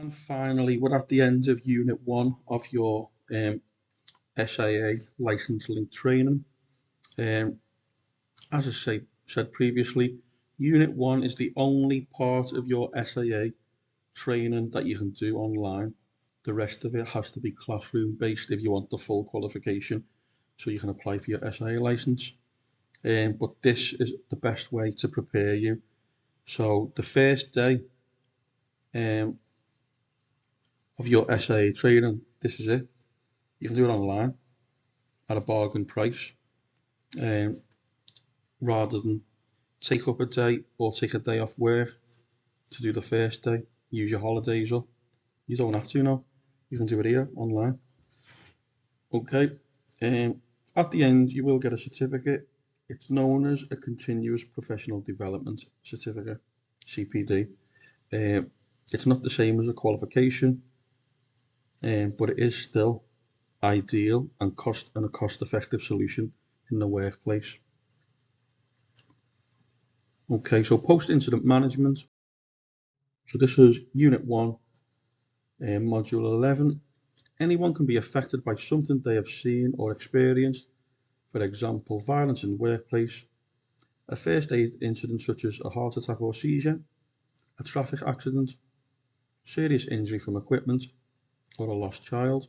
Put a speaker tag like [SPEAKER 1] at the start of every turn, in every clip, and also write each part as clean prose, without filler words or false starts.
[SPEAKER 1] And finally, we're at the end of Unit 1 of your SIA license link training. As I said previously, Unit 1 is the only part of your SIA training that you can do online. The rest of it has to be classroom based if you want the full qualification, so you can apply for your SIA license. But this is the best way to prepare you. So the first day of your SIA training, this is it. You can do it online at a bargain price, rather than take up a day or take a day off work to do the first day. Use your holidays up. You don't have to now. You can do it here online. Okay. At the end, you will get a certificate. It's known as a Continuous Professional Development Certificate, CPD. It's not the same as a qualification, but it is still ideal and a cost-effective solution in the workplace. Okay, so post-incident management. So this is Unit 1, Module 11. Anyone can be affected by something they have seen or experienced, for example, violence in the workplace, a first aid incident such as a heart attack or seizure, a traffic accident, serious injury from equipment, or a lost child.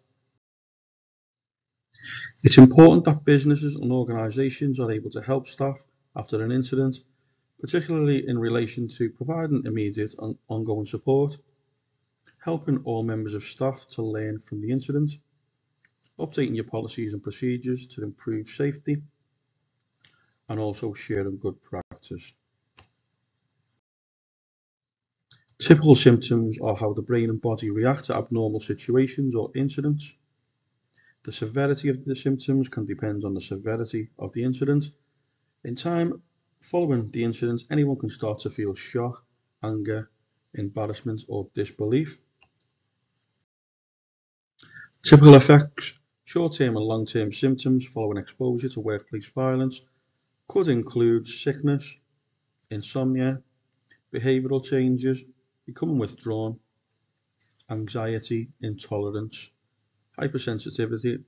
[SPEAKER 1] It's important that businesses and organisations are able to help staff after an incident, particularly in relation to providing immediate and ongoing support, helping all members of staff to learn from the incident, updating your policies and procedures to improve safety, and also sharing good practice. Typical symptoms are how the brain and body react to abnormal situations or incidents. The severity of the symptoms can depend on the severity of the incident. In time following the incident, anyone can start to feel shock, anger, embarrassment, or disbelief. Typical effects: short-term and long-term symptoms following exposure to workplace violence could include sickness, insomnia, behavioural changes, becoming withdrawn, anxiety, intolerance, hypersensitivity,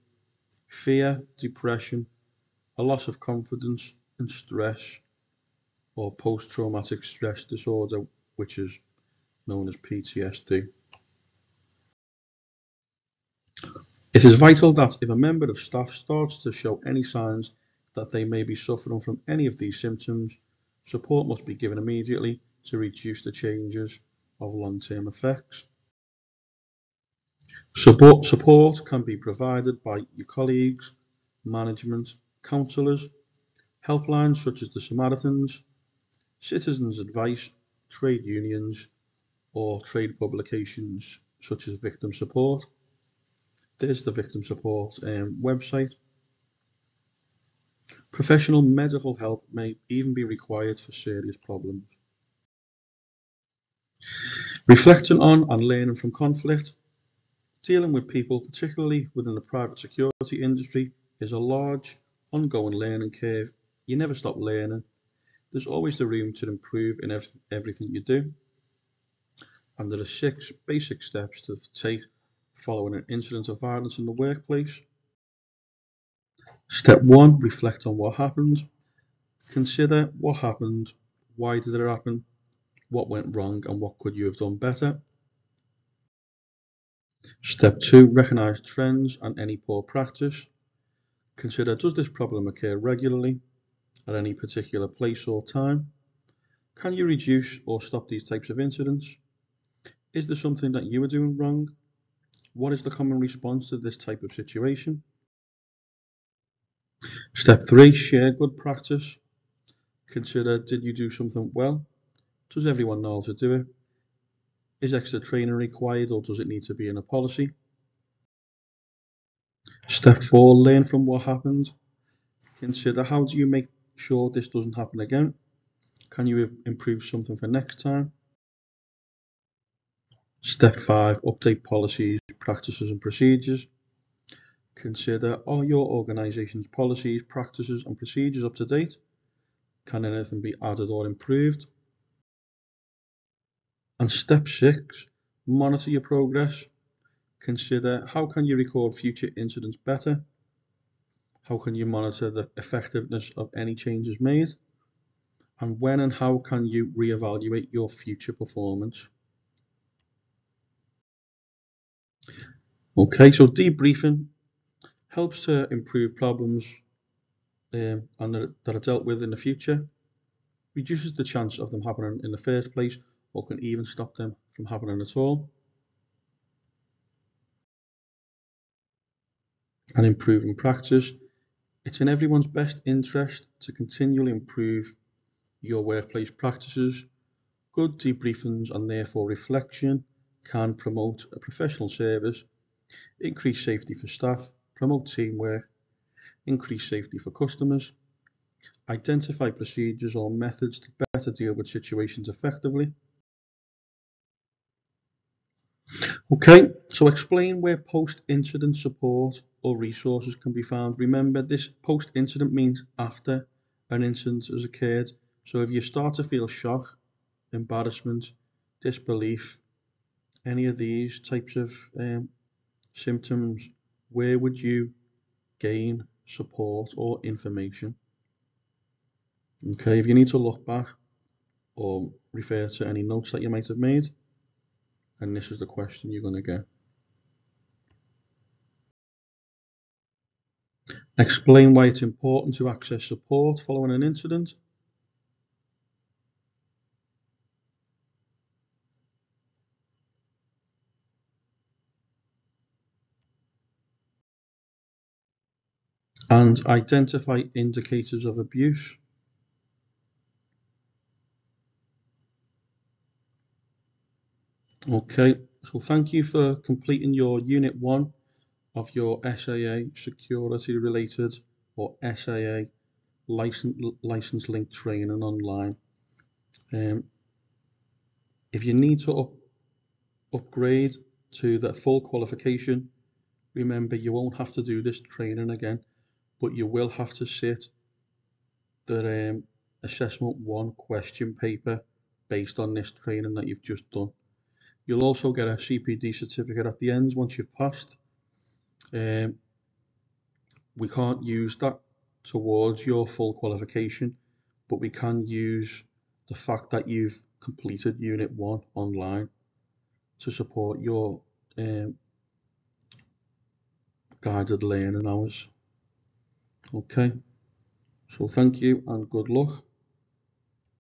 [SPEAKER 1] fear, depression, a loss of confidence, and stress, or post-traumatic stress disorder, which is known as PTSD. It is vital that if a member of staff starts to show any signs that they may be suffering from any of these symptoms, support must be given immediately to reduce the changes of long-term effects. Support can be provided by your colleagues, management, counsellors, helplines such as the Samaritans, citizens' advice, trade unions, or trade publications such as Victim Support. There's the Victim Support website. Professional medical help may even be required for serious problems. Reflecting on and learning from conflict. Dealing with people, particularly within the private security industry, is a large, ongoing learning curve. You never stop learning. There's always the room to improve in everything you do. And there are 6 basic steps to take following an incident of violence in the workplace. Step 1, reflect on what happened. Consider what happened, why did it happen, what went wrong, and what could you have done better. Step 2, recognize trends and any poor practice. Consider, does this problem occur regularly at any particular place or time? Can you reduce or stop these types of incidents? Is there something that you are doing wrong? What is the common response to this type of situation? Step 3, share good practice. Consider, did you do something well? Does everyone know how to do it? Is extra training required, or does it need to be in a policy? Step 4, learn from what happened. Consider, how do you make sure this doesn't happen again? Can you improve something for next time? Step 5, update policies, practices and procedures. Consider, are your organisation's policies, practices and procedures up to date? Can anything be added or improved? And step 6, Monitor your progress. Consider how can you record future incidents better? How can you monitor the effectiveness of any changes made? And when and how can you reevaluate your future performance? Okay, so debriefing helps to improve problems and that are dealt with in the future, reduces the chance of them happening in the first place, or can even stop them from happening at all. And improving practice. It's in everyone's best interest to continually improve your workplace practices. Good debriefings and therefore reflection can promote a professional service, increase safety for staff, promote teamwork, increase safety for customers, identify procedures or methods to better deal with situations effectively. Okay, so explain where post-incident support or resources can be found. Remember, this post-incident means after an incident has occurred. So if you start to feel shock, embarrassment, disbelief, any of these types of symptoms, where would you gain support or information? Okay, if you need to look back or refer to any notes that you might have made, and this is the question you're going to get. Explain why it's important to access support following an incident. And identify indicators of abuse. Okay, so thank you for completing your Unit 1 of your SIA security related or SIA license link training online. If you need to upgrade to the full qualification, remember you won't have to do this training again, but you will have to sit the assessment 1 question paper based on this training that you've just done. You'll also get a CPD certificate at the end once you've passed. We can't use that towards your full qualification, but we can use the fact that you've completed Unit 1 online to support your guided learning hours. Okay, so thank you and good luck.